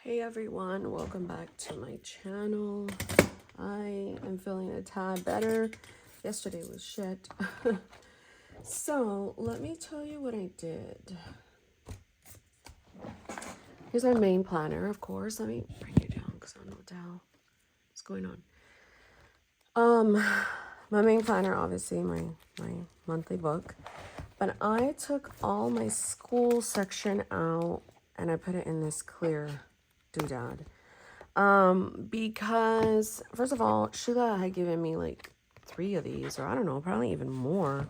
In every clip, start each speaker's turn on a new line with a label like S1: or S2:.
S1: Hey everyone, welcome back to my channel. I am feeling a tad better. Yesterday was shit. So let me tell you what I did. Here's my main planner, of course. Let me bring it down because I don't know what the hell is going on. My main planner, obviously my monthly book. But I took all my school section out and I put it in this clear doodad. Because first of all, Sheila had given me like 3 of these, or I don't know, probably even more.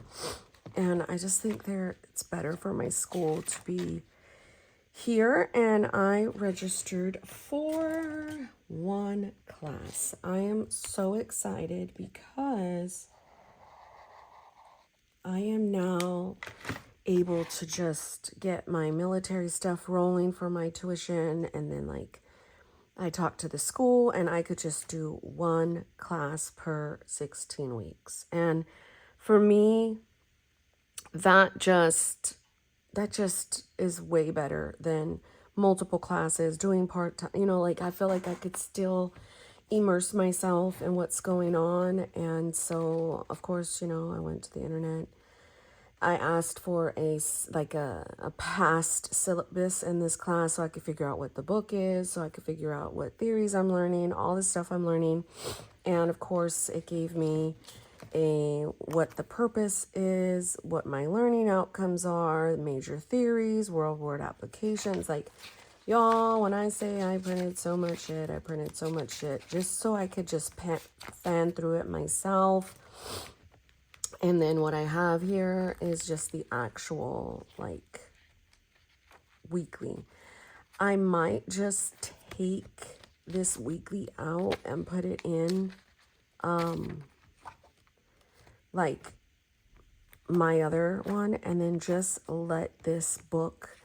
S1: And I just think it's better for my school to be here. And I registered for one class. I am so excited because I am now able to just get my military stuff rolling for my tuition, and then like I talked to the school and I could just do one class per 16 weeks. And for me, that just is way better than multiple classes, doing part-time, like I feel like I could still immerse myself in what's going on. And so, of course, I went to the internet. I asked for a past syllabus in this class so I could figure out what the book is, so I could figure out what theories I'm learning, all the stuff I'm learning. And of course, it gave me what the purpose is, what my learning outcomes are, major theories, world word applications. Like, y'all, when I say I printed so much shit, I printed so much shit just so I could just fan through it myself. And then what I have here is just the actual, like, weekly. I might just take this weekly out and put it in, like, my other one. And then just let this book,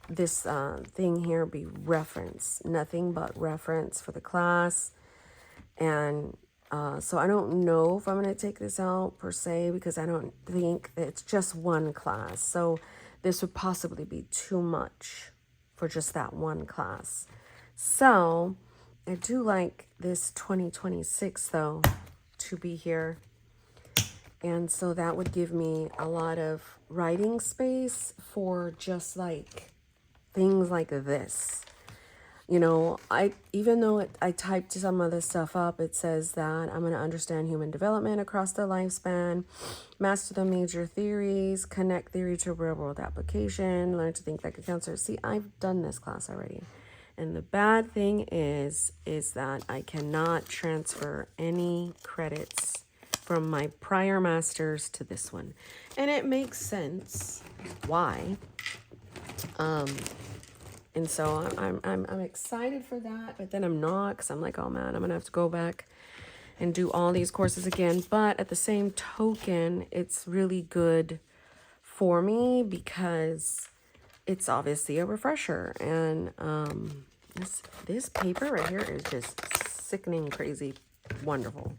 S1: this thing here be reference. Nothing but reference for the class. And so I don't know if I'm going to take this out per se, because I don't think that it's just one class. So this would possibly be too much for just that one class. So I do like this 2026 though to be here. And so that would give me a lot of writing space for just like things like this. Even though I typed some of this stuff up, it says that I'm going to understand human development across the lifespan, master the major theories, connect theory to real world application, learn to think like a counselor. See, I've done this class already. And the bad thing is that I cannot transfer any credits from my prior masters to this one. And it makes sense why. And so I'm excited for that, but then I'm not, because I'm like, oh man, I'm gonna have to go back and do all these courses again. But at the same token, it's really good for me because it's obviously a refresher. And this paper right here is just sickening, crazy, wonderful.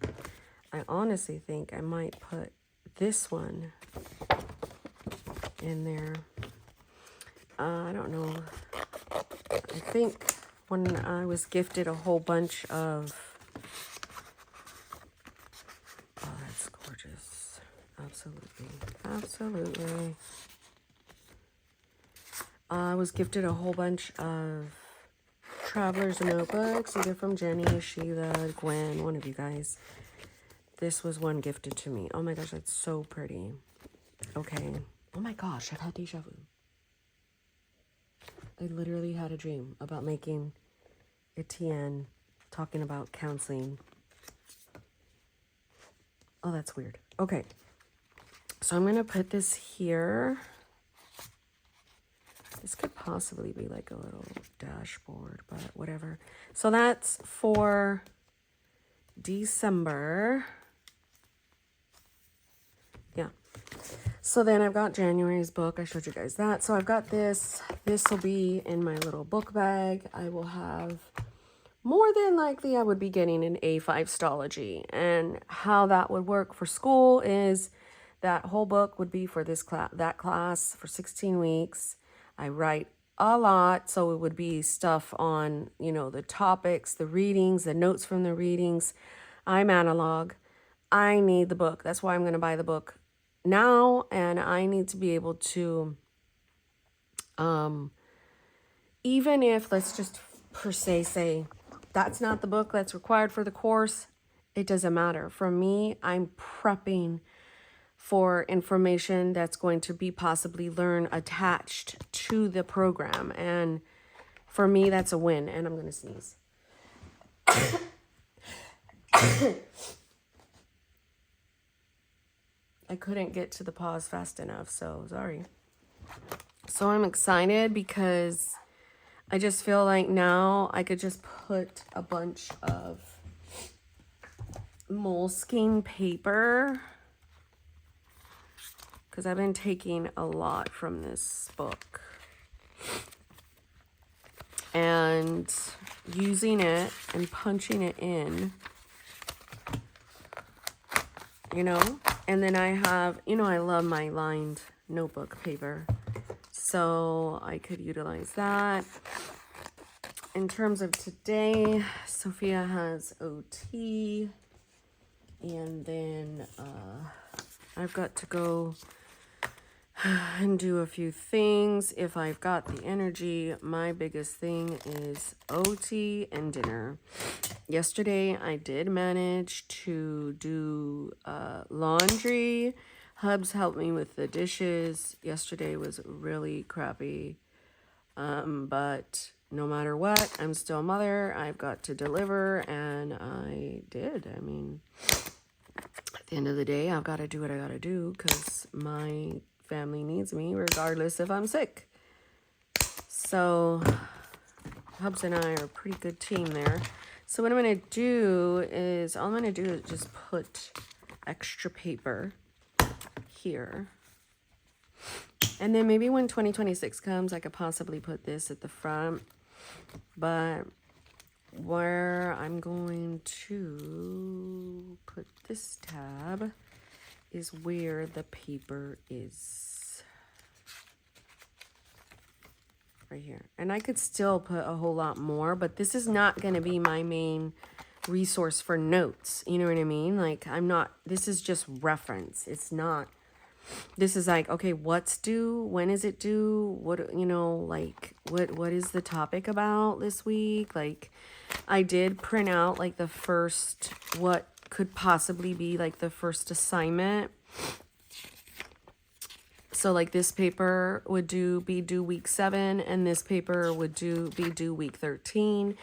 S1: I honestly think I might put this one in there. I don't know. I think when I was gifted a whole bunch of, oh, that's gorgeous. Absolutely. I was gifted a whole bunch of traveler's notebooks, either from Jenny, Sheila, Gwen, one of you guys. This was one gifted to me. Oh my gosh, that's so pretty. Okay. Oh my gosh, I've had deja vu. I literally had a dream about making Etienne talking about counseling. Oh, that's weird. Okay. So I'm going to put this here. This could possibly be like a little dashboard, but whatever. So that's for December. Yeah. So then I've got January's book. I showed you guys that. So I've got this. This will be in my little book bag. I will have, more than likely, I would be getting an A5 Stology. And how that would work for school is that whole book would be for that class for 16 weeks. I write a lot. So it would be stuff on, you know, the topics, the readings, the notes from the readings. I'm analog. I need the book. That's why I'm going to buy the book now. And I need to be able to, even if, let's just per se say, that's not the book that's required for the course, it doesn't matter. For me, I'm prepping for information that's going to be possibly learned attached to the program. And for me, that's a win. And I'm going to sneeze. I couldn't get to the pause fast enough, so sorry. So I'm excited because I just feel like now I could just put a bunch of moleskin paper, because I've been taking a lot from this book and using it and punching it in, you know. And then I have, you know, I love my lined notebook paper, so I could utilize that. In terms of today, Sophia has OT, and then I've got to go and do a few things if I've got the energy. My biggest thing is OT and dinner. Yesterday, I did manage to do laundry. Hubs helped me with the dishes. Yesterday was really crappy. But no matter what, I'm still a mother. I've got to deliver, and I did. I mean, at the end of the day, I've got to do what I got to do because my family needs me regardless if I'm sick. So Hubs and I are a pretty good team there. So what I'm going to do is, all I'm going to do is just put extra paper here. And then maybe when 2026 comes, I could possibly put this at the front. But where I'm going to put this tab is where the paper is. Right here. And I could still put a whole lot more, but this is not going to be my main resource for notes. You know what I mean? Like, I'm not, this is just reference. It's not, this is like, okay, what's due? When is it due? What, you know, like, what is the topic about this week? Like, I did print out like the first, what could possibly be like the first assignment. So like this paper would be due week 7, and this paper would be due week 13.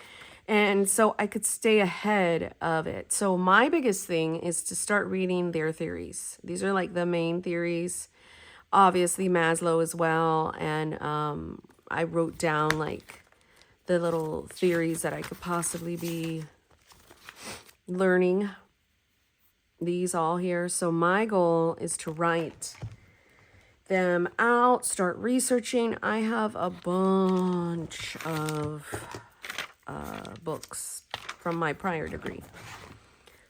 S1: And so I could stay ahead of it. So my biggest thing is to start reading their theories. These are like the main theories, obviously Maslow as well. And I wrote down like the little theories that I could possibly be learning, these all here. So my goal is to write them out, start researching. I have a bunch of books from my prior degree.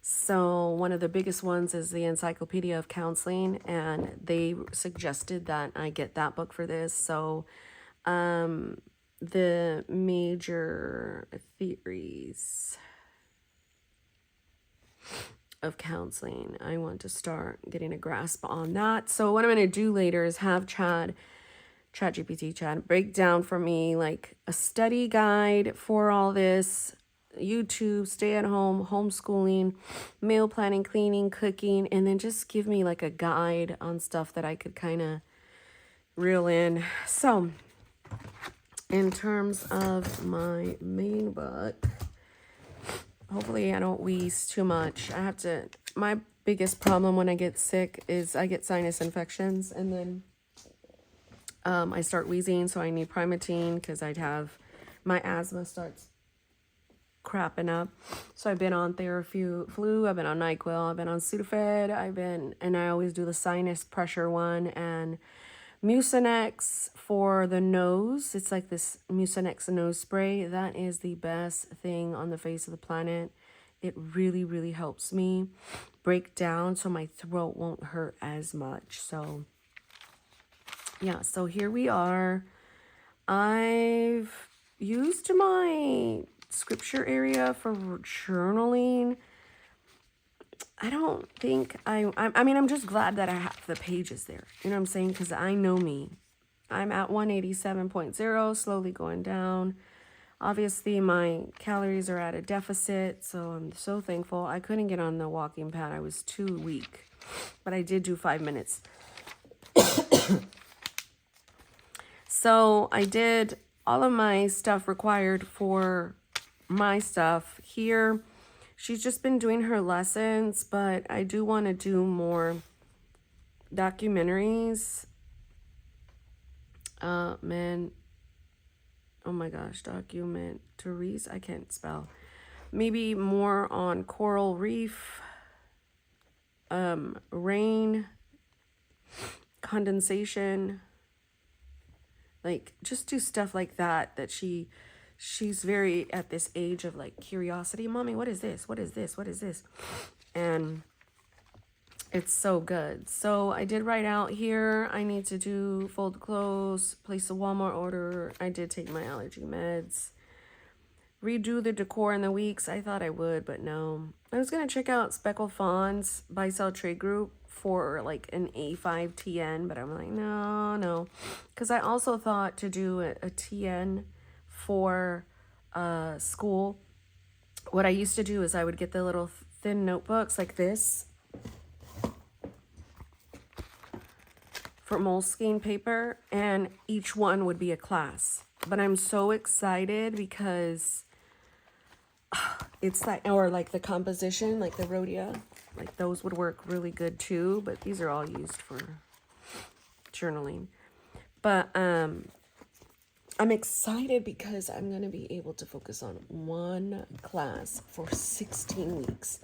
S1: So one of the biggest ones is the Encyclopedia of Counseling, and they suggested that I get that book for this. So the major theories of counseling, I want to start getting a grasp on that. So what I'm going to do later is have Chad break down for me like a study guide for all this, YouTube, stay at home, homeschooling, meal planning, cleaning, cooking, and then just give me like a guide on stuff that I could kind of reel in. So in terms of my main book, hopefully I don't wheeze too much. My biggest problem when I get sick is I get sinus infections, and then I start wheezing, so I need Primatene because my asthma starts crapping up. So I've been on Theraflu, I've been on NyQuil, I've been on Sudafed, and I always do the sinus pressure one, and Mucinex for the nose. It's like this Mucinex nose spray. That is the best thing on the face of the planet. It really, really helps me break down so my throat won't hurt as much. So yeah, so here we are. I've used my scripture area for journaling. I don't think I mean, I'm just glad that I have the pages there. You know what I'm saying? Because I know me. I'm at 187.0, slowly going down. Obviously, my calories are at a deficit, so I'm so thankful. I couldn't get on the walking pad. I was too weak, but I did do 5 minutes. So I did all of my stuff required for my stuff here. She's just been doing her lessons, but I do want to do more documentaries. Man, oh my gosh, documentaries, I can't spell. Maybe more on coral reef, rain, condensation, like just do stuff like that she's very at this age of like curiosity. Mommy, what is this? What is this? What is this? And it's so good. So I did write out here, I need to do fold clothes, place a Walmart order. I did take my allergy meds. Redo the decor in the weeks. I thought I would, but no. I was going to check out Speckle Fawn's buy sell trade group for like an A5 TN, but I'm like, no. Because I also thought to do a TN for school. What I used to do is I would get the little thin notebooks like this for Moleskine paper, and each one would be a class. But I'm so excited because it's like, or like the composition, like the Rhodia, like those would work really good too, but these are all used for journaling. But I'm excited because I'm going to be able to focus on one class for 16 weeks.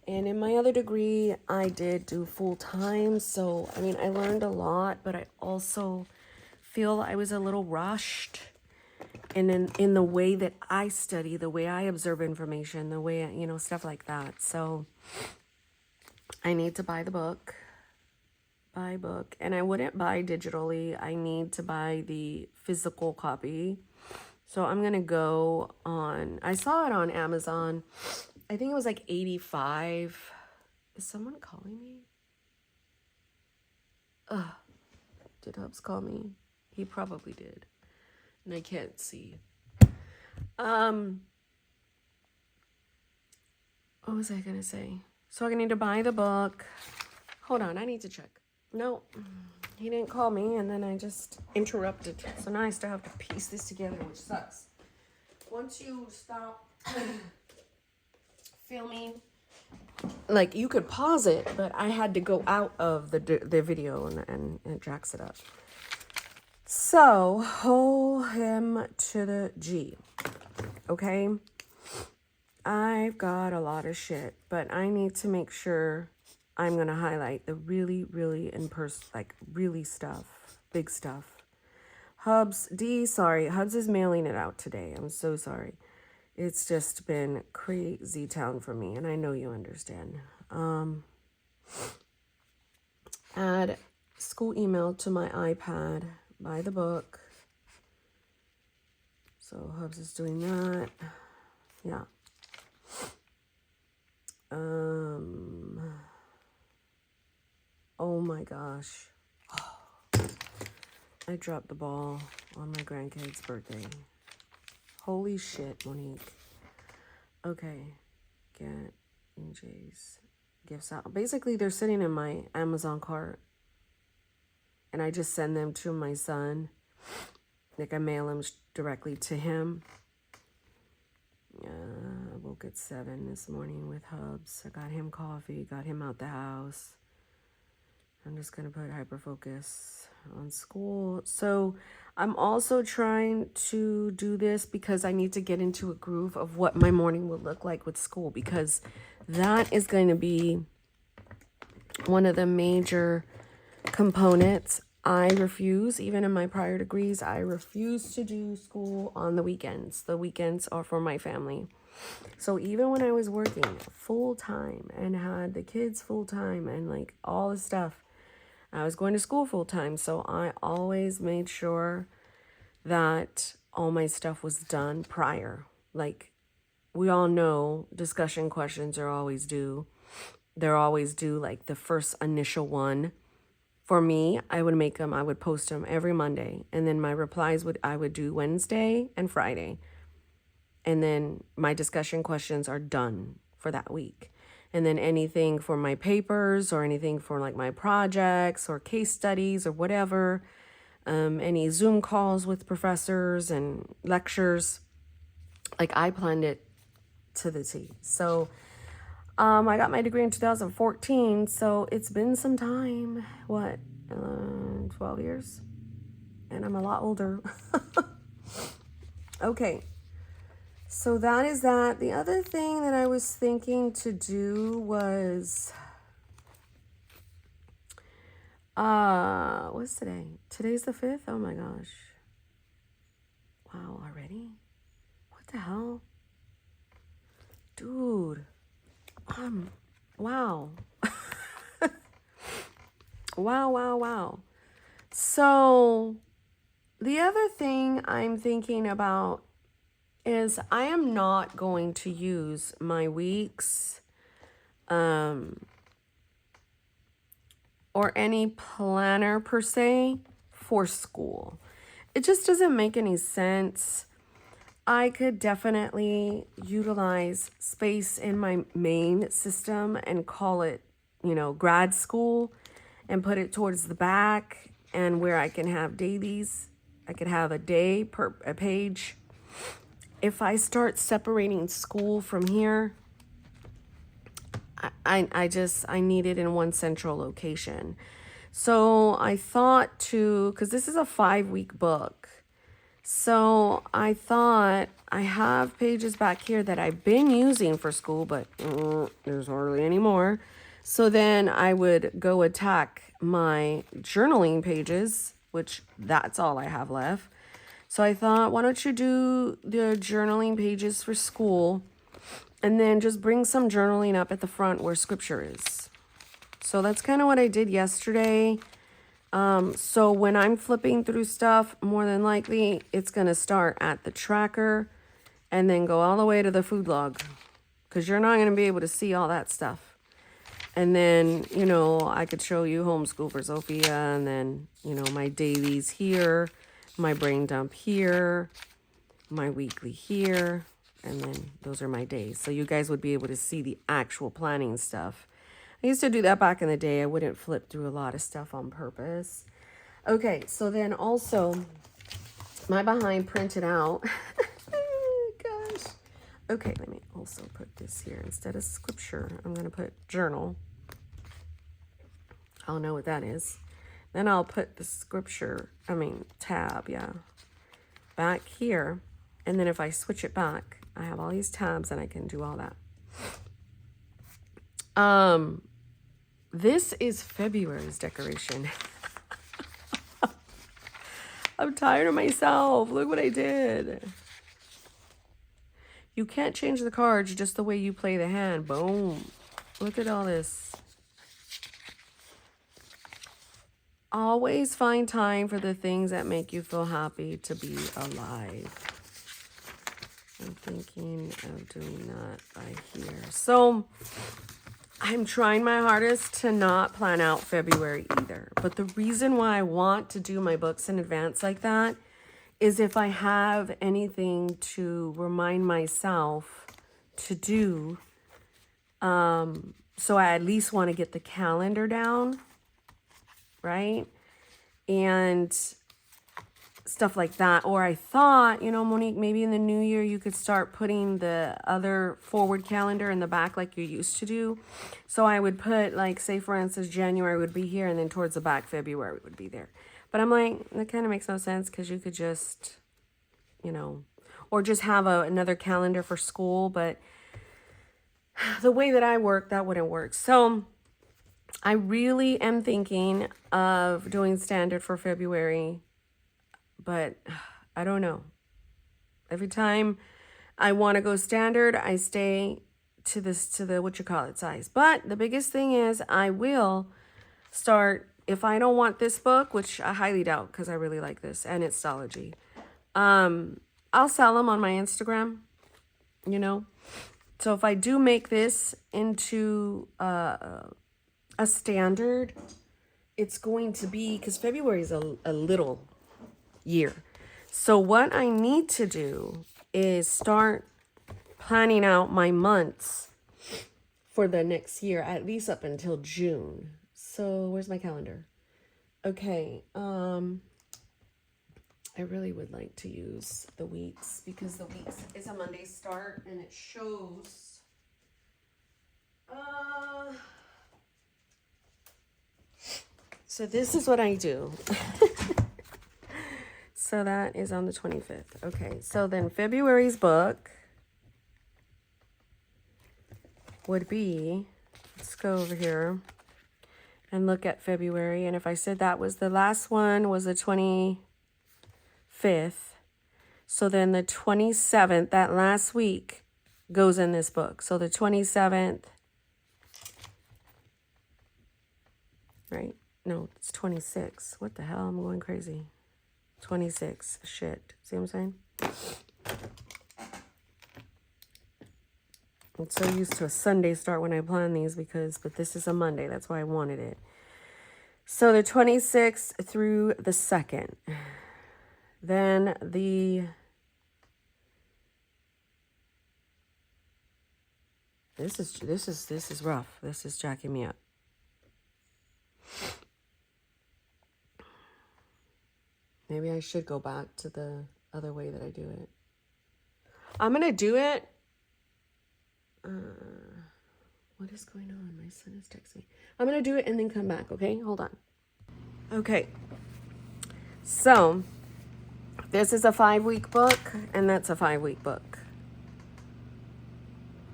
S1: And in my other degree, I did do full time. So, I mean, I learned a lot, but I also feel I was a little rushed. And in the way that I study, the way I observe information, the way, stuff like that. So I need to buy the book. And I wouldn't buy digitally. I need to buy the physical copy. So I'm going to go on, I saw it on Amazon. I think it was like 85. Is someone calling me? Did Hubs call me? He probably did. And I can't see. What was I going to say? So I need to buy the book. Hold on, I need to check. No, he didn't call me, and then I just interrupted. So now I still have to piece this together, which sucks. Once you stop filming, like you could pause it, but I had to go out of the video and it jacks it up. So hold him to the G. Okay, I've got a lot of shit, but I need to make sure I'm going to highlight the really, really really stuff, big stuff. Hubs is mailing it out today. I'm so sorry. It's just been crazy town for me, and I know you understand. Add school email to my iPad, buy the book. So Hubs is doing that. Yeah. Oh my gosh. I dropped the ball on my grandkid's birthday. Holy shit, Monique. Okay. Get EJ's gifts out. Basically, they're sitting in my Amazon cart. And I just send them to my son. Like, I mail them directly to him. I woke at 7 this morning with Hubs. I got him coffee, got him out the house. I'm just going to put hyperfocus on school. So I'm also trying to do this because I need to get into a groove of what my morning will look like with school, because that is going to be one of the major components. I refuse, even in my prior degrees, I refuse to do school on the weekends. The weekends are for my family. So even when I was working full time and had the kids full time and like all the stuff, I was going to school full time. So I always made sure that all my stuff was done prior. Like, we all know discussion questions are always due. They're always due, like the first initial one. For me, I would post them every Monday. And then my replies I would do Wednesday and Friday. And then my discussion questions are done for that week. And then anything for my papers or anything for like my projects or case studies or whatever, any Zoom calls with professors and lectures, like I planned it to the T. So I got my degree in 2014, so it's been some time. What, 12 years? And I'm a lot older. Okay, so that is that. The other thing that I was thinking to do was, what's today? Today's the 5th? Oh my gosh. Wow, already? What the hell? Dude. Wow. Wow. So the other thing I'm thinking about is I am not going to use my weeks or any planner per se for school. It just doesn't make any sense. I could definitely utilize space in my main system and call it, grad school, and put it towards the back, and where I can have dailies. I could have a day per a page. If I start separating school from here, I need it in one central location. So I thought because this is a 5-week book. So I thought I have pages back here that I've been using for school, but there's hardly any more. So then I would go attack my journaling pages, which that's all I have left. So I thought, why don't you do the journaling pages for school and then just bring some journaling up at the front where scripture is. So that's kind of what I did yesterday. So when I'm flipping through stuff, more than likely it's going to start at the tracker and then go all the way to the food log, because you're not going to be able to see all that stuff. And then, I could show you homeschool for Sophia, and then, my dailies here, my brain dump here, my weekly here, and then those are my days. So you guys would be able to see the actual planning stuff. I used to do that back in the day. I wouldn't flip through a lot of stuff on purpose. Okay, so then also, my behind printed out. Gosh. Okay, let me also put this here. Instead of scripture, I'm going to put journal. I'll know what that is. Then I'll put the tab, back here. And then if I switch it back, I have all these tabs and I can do all that. This is February's decoration. I'm tired of myself. Look what I did. You can't change the cards just the way you play the hand. Boom. Look at all this. Always find time for the things that make you feel happy to be alive. I'm thinking of doing that right here. So I'm trying my hardest to not plan out February either. But the reason why I want to do my books in advance like that is if I have anything to remind myself to do. So I at least want to get the calendar down, right? And stuff like that. Or I thought, Monique, maybe in the new year you could start putting the other forward calendar in the back like you used to do. So I would put, like, say for instance, January would be here and then towards the back February would be there. But I'm like, that kind of makes no sense, because you could just, or just have another calendar for school. But the way that I work, that wouldn't work. So I really am thinking of doing standard for February, but I don't know. Every time I want to go standard, I stay to the size. But the biggest thing is I will start, if I don't want this book, which I highly doubt because I really like this and it's Stology, I'll sell them on my Instagram, you know. So if I do make this into a standard, it's going to be, because February is a little year. So what I need to do is start planning out my months for the next year, at least up until June. So where's my calendar? Okay, I really would like to use the weeks, because the weeks is a Monday start and it shows so this is what I do. So that is on the 25th. Okay, so then February's book would be, let's go over here and look at February. And if I said that was the last one, was the 25th. So then the 27th, that last week, goes in this book. So the 27th, right? No, it's 26. What the hell? I'm going crazy. 26. Shit. See what I'm saying? I'm so used to a Sunday start when I plan these but this is a Monday. That's why I wanted it. So the 26th through the 2nd. Then this is rough. This is jacking me up. Maybe I should go back to the other way that I do it. I'm going to do it. What is going on? My son is texting me. I'm going to do it and then come back, okay? Hold on. Okay. So, this is a 5-week book, and that's a 5-week book.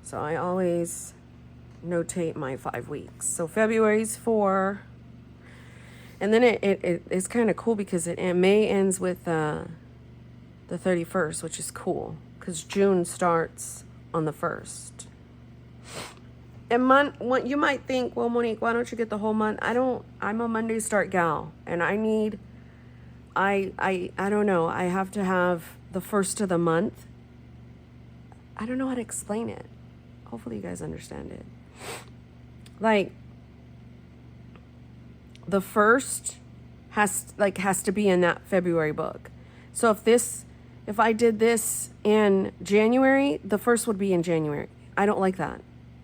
S1: So, I always notate my 5 weeks. So, February's 4. And then it's kind of cool because May ends with the 31st, which is cool because June starts on the 1st. And you might think, well, Monique, why don't you get the whole month? I'm a Monday start gal, and I don't know. I have to have the first of the month. I don't know how to explain it. Hopefully you guys understand it. Like, the first has to be in that February book. So if I did this in January, the first would be in January. I don't like that.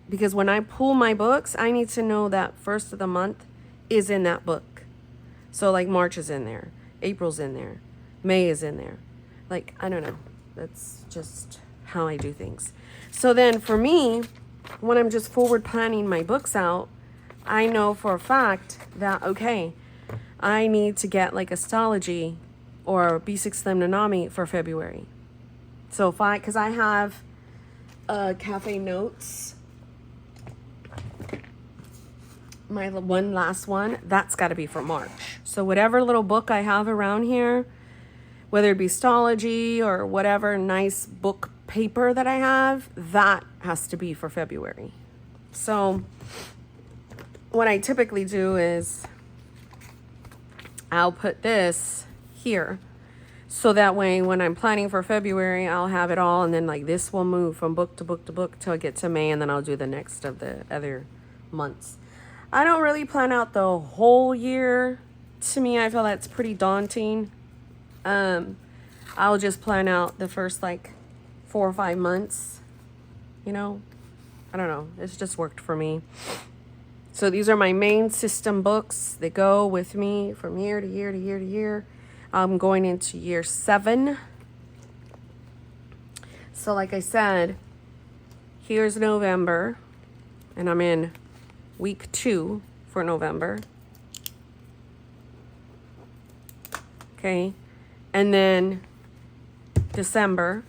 S1: Because when I pull my books, I need to know that first of the month is in that book. So like March is in there, April's in there, May is in there. Like, I don't know. That's just how I do things. So then for me, when I'm just forward planning my books out, I know for a fact that, okay, I need to get like astrology or B6Slim Nanami for February. So because I have Cafe Notes, my last one, that's got to be for March. So whatever little book I have around here, whether it be astrology or whatever nice book paper that I have, that has to be for February. So what I typically do is I'll put this here. So that way when I'm planning for February, I'll have it all. And then like this will move from book to book to book till I get to May. And then I'll do the next of the other months. I don't really plan out the whole year. To me, I feel that's pretty daunting. I'll just plan out the first like 4 or 5 months. You know, I don't know. It's just worked for me. So these are my main system books. They go with me from year to year to year to year. I'm going into year 7. So like I said, here's November, and I'm in week 2 for November. Okay, and then December.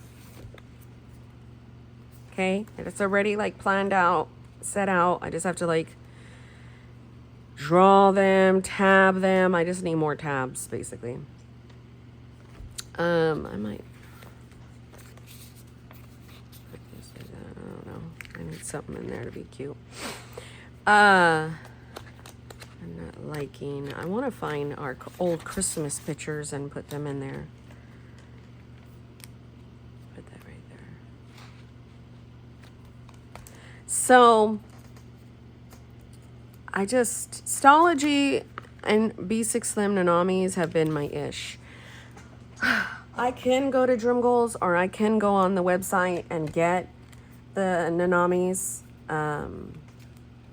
S1: Okay, and it's already like planned out, set out. I just have to like draw them, tab them. I just need more tabs, basically. I might. I don't know. I need something in there to be cute. I'm not liking. I want to find our old Christmas pictures and put them in there. So I just, Stology and B6Slim Nanamis have been my ish. I can go to Drum Goals, or I can go on the website and get the Nanamis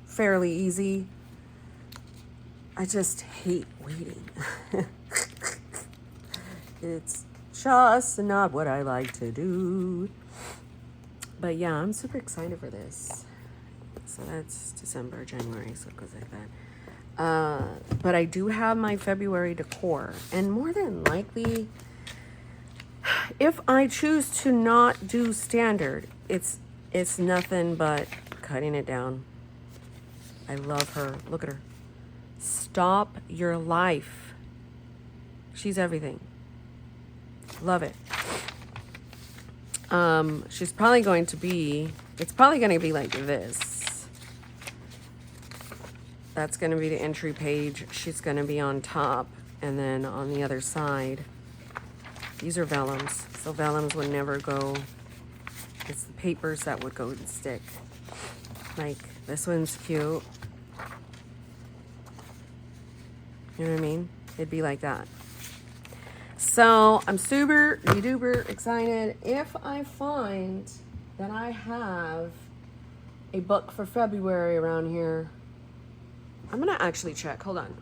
S1: fairly easy. I just hate waiting. It's just not what I like to do. But yeah, I'm super excited for this. So that's December, January, so it goes like that. But I do have my February decor. And more than likely, if I choose to not do standard, it's nothing but cutting it down. I love her. Look at her. Stop your life. She's everything. Love it. She's probably going to be, it's probably going to be like this. That's going to be the entry page. She's going to be on top. And then on the other side, these are vellums. So vellums would never go, it's the papers that would go and stick. Like, this one's cute. You know what I mean? It'd be like that. So I'm super duper excited. If I find that I have a book for February around here, I'm gonna actually check. Hold on.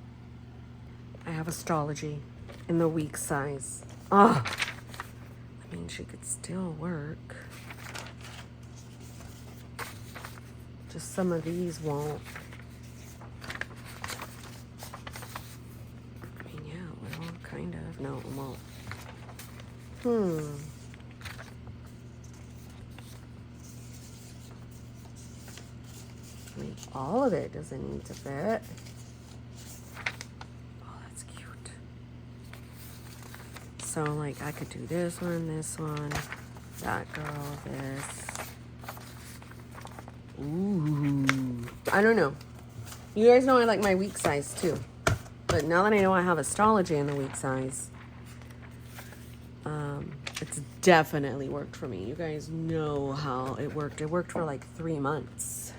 S1: I have Astrology in the week size. Oh, I mean, she could still work. Just some of these won't. Kind of. No, it won't. I mean, all of it doesn't need to fit. Oh, that's cute. So, like, I could do this one, that girl, this. Ooh. I don't know. You guys know I like my week size, too. But now that I know I have Astrology in the week size, it's definitely worked for me. You guys know how it worked. It worked for like 3 months.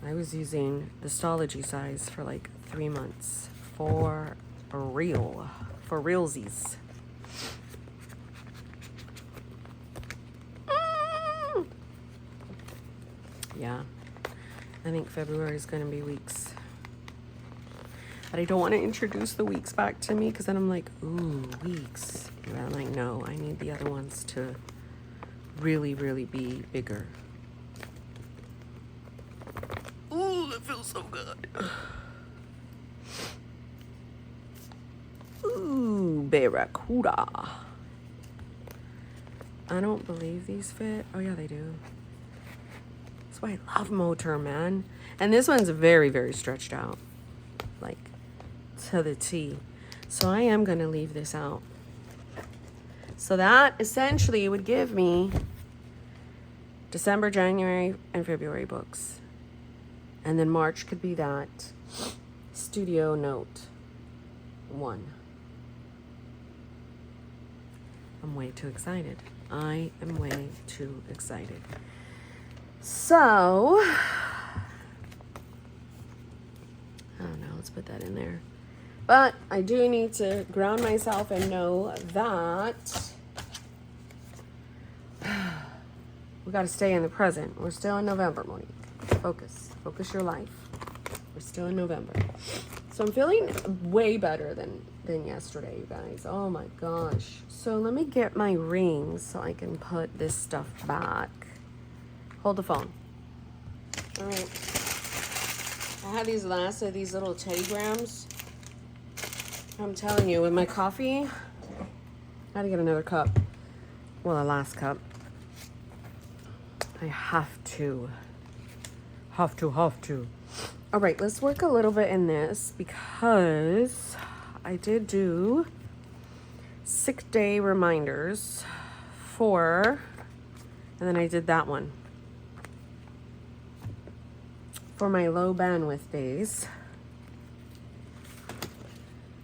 S1: I was using the Astrology size for like 3 months. For real. For realsies. Yeah. I think February is going to be weeks. But I don't want to introduce the weeks back to me because then I'm like, ooh, weeks. But I'm like, no, I need the other ones to really, really be bigger. Ooh, that feels so good. Ooh, Barracuda. I don't believe these fit. Oh, yeah, they do. That's why I love Moterm, man. And this one's very, very stretched out. Like, to the T. So I am going to leave this out. So that essentially would give me December, January, and February books. And then March could be that Studio Note 1. I'm way too excited. I am way too excited. So, I don't know, let's put that in there. But I do need to ground myself and know that we got to stay in the present. We're still in November, Monique. Focus. Focus your life. We're still in November. So I'm feeling way better than yesterday, you guys. Oh my gosh. So let me get my rings so I can put this stuff back. Hold the phone. All right. I have these last of these little Teddy Grahams. I'm telling you, with my coffee, I gotta get another cup. Well, a last cup. I have to. Have to. All right, let's work a little bit in this because I did do sick day reminders and then I did that one for my low bandwidth days.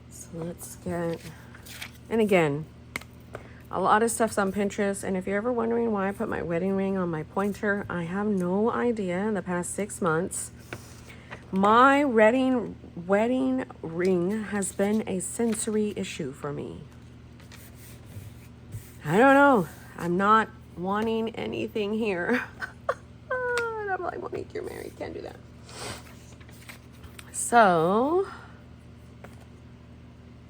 S1: So let's get, and again, A lot of stuff's on Pinterest, and if you're ever wondering why I put my wedding ring on my pointer, I have no idea. In the past 6 months, my wedding ring has been a sensory issue for me. I don't know. I'm not wanting anything here. And I'm like, Monique, you're married. Can't do that. So,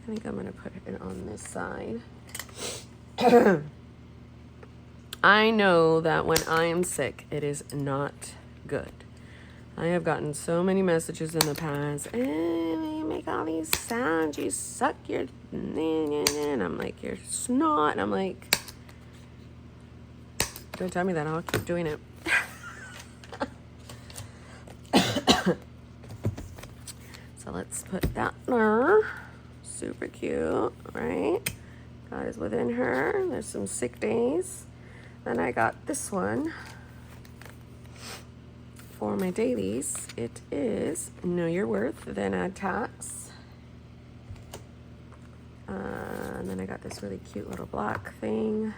S1: I think I'm going to put it on this side. I know that when I am sick, it is not good. I have gotten so many messages in the past, you make all these sounds, you suck your, and I'm like, you're snot, and I'm like, don't tell me that, I'll keep doing it. So let's put that there. Super cute, right? God is within her. There's some sick days. Then I got this one for my dailies. It is Know Your Worth, then add tax. And then I got this really cute little black thing.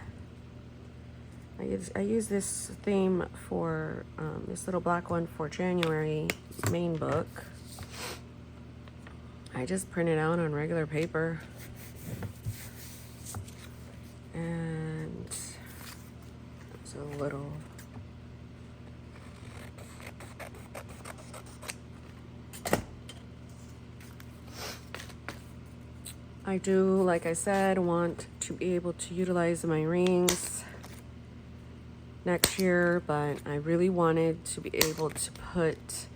S1: I use this theme for this little black one for January main book. I just print it out on regular paper. And it's a little I do, like I said, want to be able to utilize my rings next year, but I really wanted to be able to put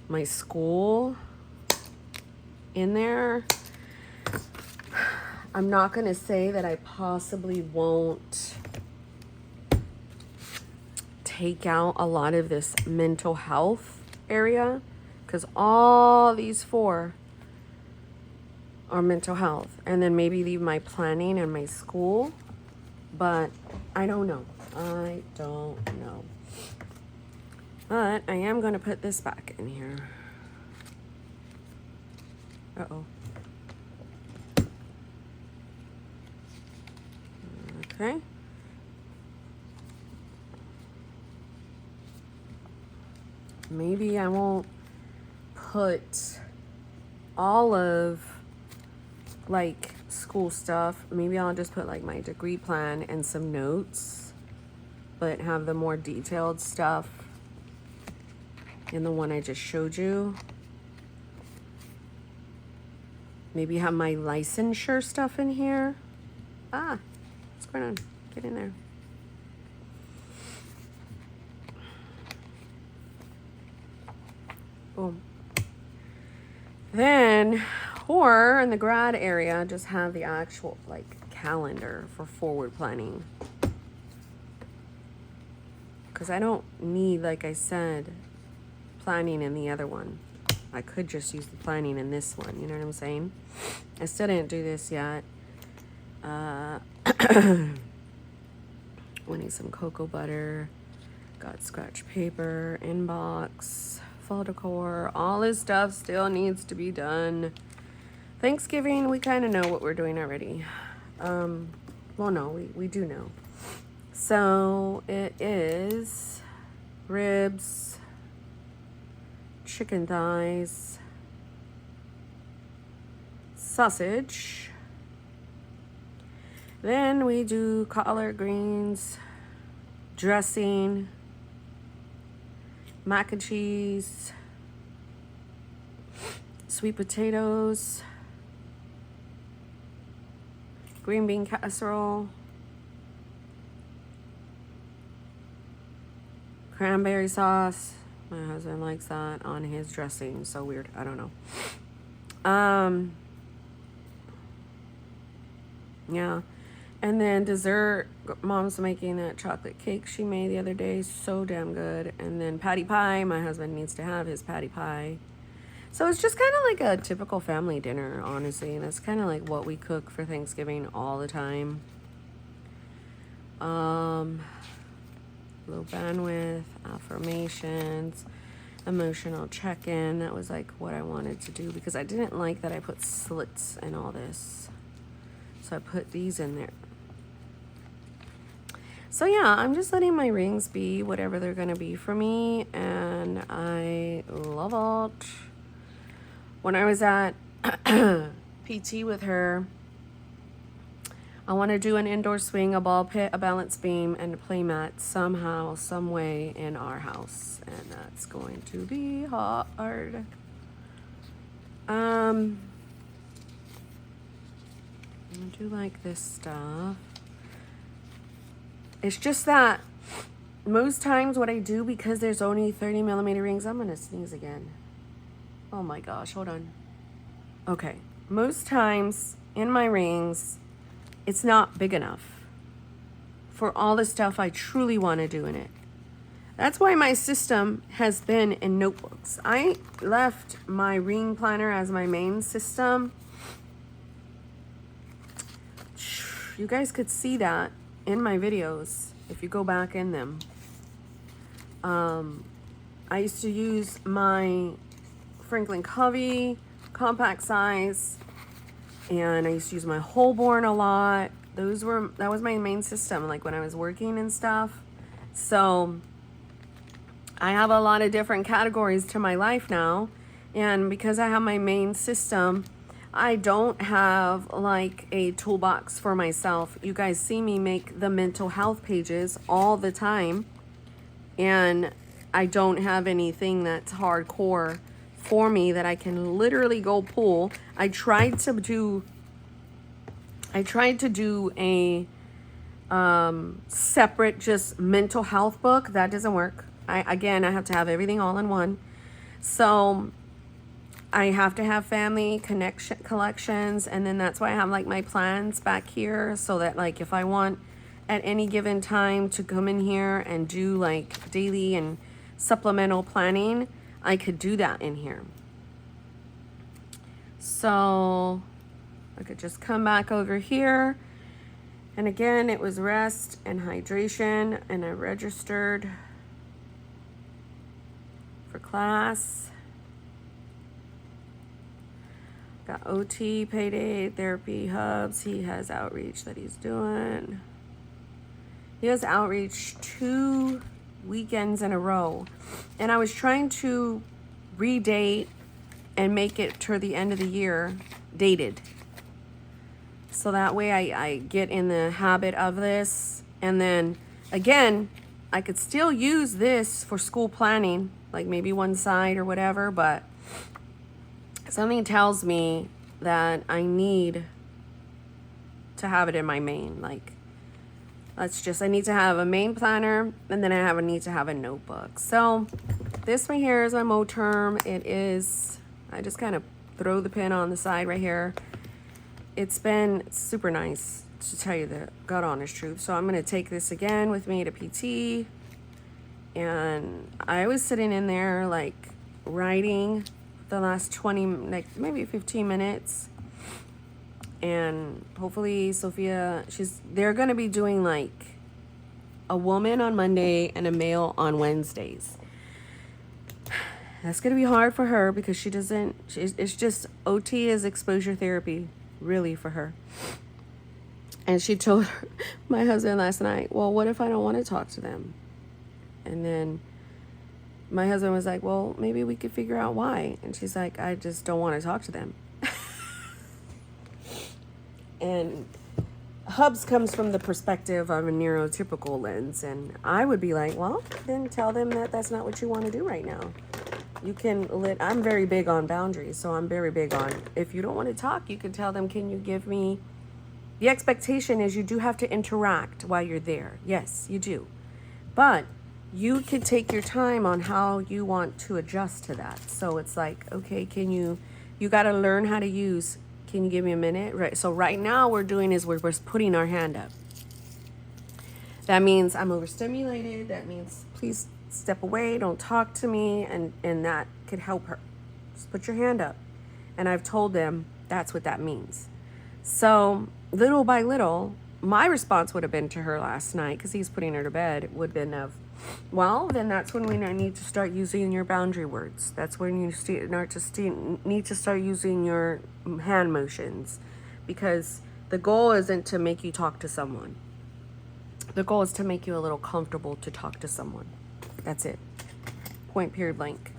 S1: my school in there. I'm not going to say that I possibly won't take out a lot of this mental health area, because all these 4 are mental health, and then maybe leave my planning and my school, but I don't know. But I am going to put this back in here. Uh-oh. Okay. Maybe I won't put all of like school stuff. Maybe I'll just put like my degree plan and some notes, but have the more detailed stuff in the one I just showed you. Maybe have my licensure stuff in here. What's going on? Get in there. Boom. Then, or in the grad area, just have the actual like calendar for forward planning. Because I don't need, like I said, planning in the other one. I could just use the planning in this one, you know what I'm saying? I still didn't do this yet. We need some cocoa butter. Got scratch paper, inbox, fall decor. All this stuff still needs to be done. Thanksgiving, we kind of know what we're doing already. Well, no, we do know. So it is ribs, chicken thighs, sausage. Then we do collard greens, dressing, mac and cheese, sweet potatoes, green bean casserole, cranberry sauce. My husband likes that on his dressing. So weird. I don't know. Yeah. And then dessert, mom's making that chocolate cake she made the other day. So damn good. And then patty pie. My husband needs to have his patty pie. So it's just kind of like a typical family dinner, honestly. And that's kind of like what we cook for Thanksgiving all the time. Low bandwidth, affirmations, emotional check-in. That was like what I wanted to do because I didn't like that I put slits in all this. So I put these in there. So yeah, I'm just letting my rings be whatever they're gonna be for me, and I love it. When I was at PT with her, I want to do an indoor swing, a ball pit, a balance beam, and a play mat somehow, some way in our house, and that's going to be hard. I do like this stuff. It's just that most times what I do, because there's only 30 millimeter rings, I'm gonna sneeze again. Oh my gosh, hold on. Okay, most times in my rings, it's not big enough for all the stuff I truly want to do in it. That's why my system has been in notebooks. I left my ring planner as my main system. You guys could see that in my videos if you go back in them. I used to use my Franklin Covey compact size, and I used to use my Holborn a lot. That was my main system, like when I was working and stuff. So I have a lot of different categories to my life now, and because I have my main system, I don't have like a toolbox for myself. You guys see me make the mental health pages all the time, and I don't have anything that's hardcore for me that I can literally go pull. I tried to do a separate just mental health book. That doesn't work. I have to have everything all in one. So I have to have family collections, and then that's why I have like my plans back here, so that like if I want at any given time to come in here and do like daily and supplemental planning, I could do that in here. So I could just come back over here, and again it was rest and hydration, and I registered for class. Got OT, payday, therapy, hubs. He has outreach that he's doing. He has outreach 2 weekends in a row. And I was trying to redate and make it to the end of the year dated. So that way I get in the habit of this. And then again, I could still use this for school planning, like maybe one side or whatever, but something tells me that I need to have it in my main. Like, I need to have a main planner, and then I need to have a notebook. So this right here is my Moterm. It is, I just kind of throw the pin on the side right here. It's been super nice, to tell you the God honest truth. So I'm going to take this again with me to PT. And I was sitting in there like writing the last 20, like maybe 15 minutes. And hopefully Sophia, they're going to be doing like a woman on Monday and a male on Wednesdays. That's going to be hard for her because it's just OT is exposure therapy, really, for her. And she told my husband last night, well, what if I don't want to talk to them? And then my husband was like, well, maybe we could figure out why. And she's like, I just don't want to talk to them. And Hubs comes from the perspective of a neurotypical lens. And I would be like, well, then tell them that that's not what you want to do right now. I'm very big on boundaries. So I'm very big on, if you don't want to talk, you can tell them, can you give me, the expectation is you do have to interact while you're there. Yes, you do. But you could take your time on how you want to adjust to that. So it's like, okay, you got to learn how to use, can you give me a minute? Right. So right now we're putting our hand up. That means I'm overstimulated. That means please step away. Don't talk to me. And that could help her. Just put your hand up. And I've told them that's what that means. So little by little, my response would have been to her last night, because he's putting her to bed, would have been of, well, then that's when we need to start using your boundary words. That's when you need to start using your hand motions, because the goal isn't to make you talk to someone. The goal is to make you a little comfortable to talk to someone. That's it. Point, period, blank.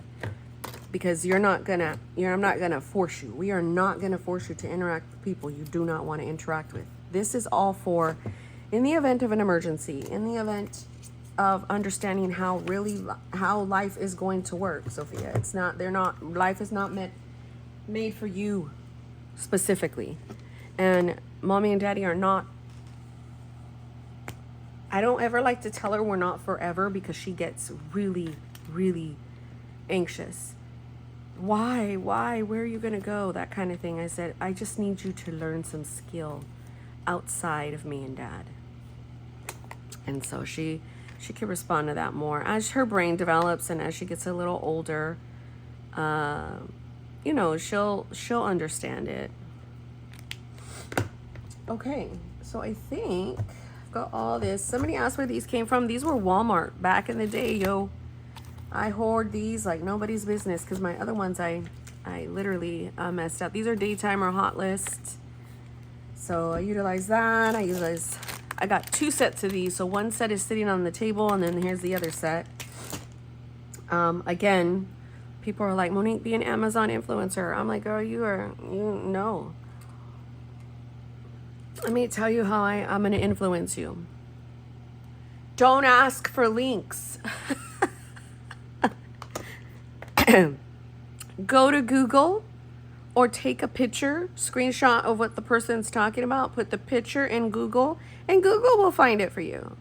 S1: Because I'm not gonna force you. We are not gonna force you to interact with people you do not want to interact with. This is all for, in the event of an emergency, in the event of understanding how life is going to work, Sophia. Life is not made for you specifically. And mommy and daddy are not, I don't ever like to tell her we're not forever, because she gets really, really anxious. Why, where are you going to go? That kind of thing. I said, I just need you to learn some skill outside of me and dad. And so she can respond to that more as her brain develops, and as she gets a little older. You know, she'll understand it. Okay, so I think I've got all this. Somebody asked where these came from. These were Walmart back in the day, yo. I hoard these like nobody's business, because my other ones I literally messed up. These are daytime or hot list. So I utilize that. I got 2 sets of these. So one set is sitting on the table, and then here's the other set. Again, people are like, Monique, be an Amazon influencer. I'm like, girl, you know. Let me tell you how I'm going to influence you. Don't ask for links. Go to Google, or take a picture, screenshot of what the person's talking about, put the picture in Google, and Google will find it for you.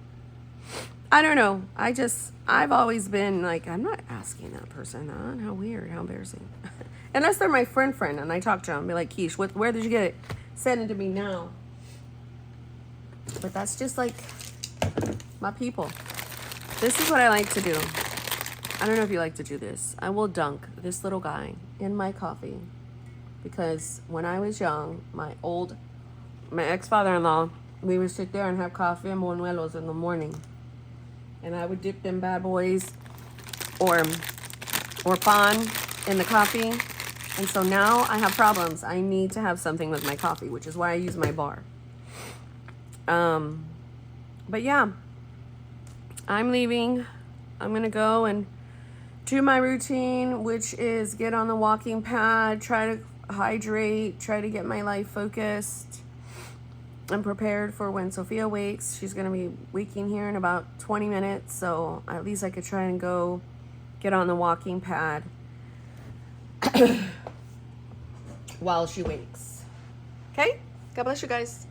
S1: I don't know. I've always been like, I'm not asking that person that. How weird, how embarrassing. Unless they're my friend, and I talk to them, be like, Keish, where did you get it? Send it to me now. But that's just like my people. This is what I like to do. I don't know if you like to do this. I will dunk this little guy in my coffee, because when I was young, my ex-father-in-law, we would sit there and have coffee and buñuelos in the morning, and I would dip them bad boys or pan in the coffee. And so now I have problems. I need to have something with my coffee, which is why I use my bar. But yeah, I'm leaving. I'm gonna go and do my routine, which is get on the walking pad, try to hydrate, try to get my life focused. I'm prepared for when Sophia wakes. She's gonna be waking here in about 20 minutes, so at least I could try and go get on the walking pad while she wakes. Okay? God bless you guys.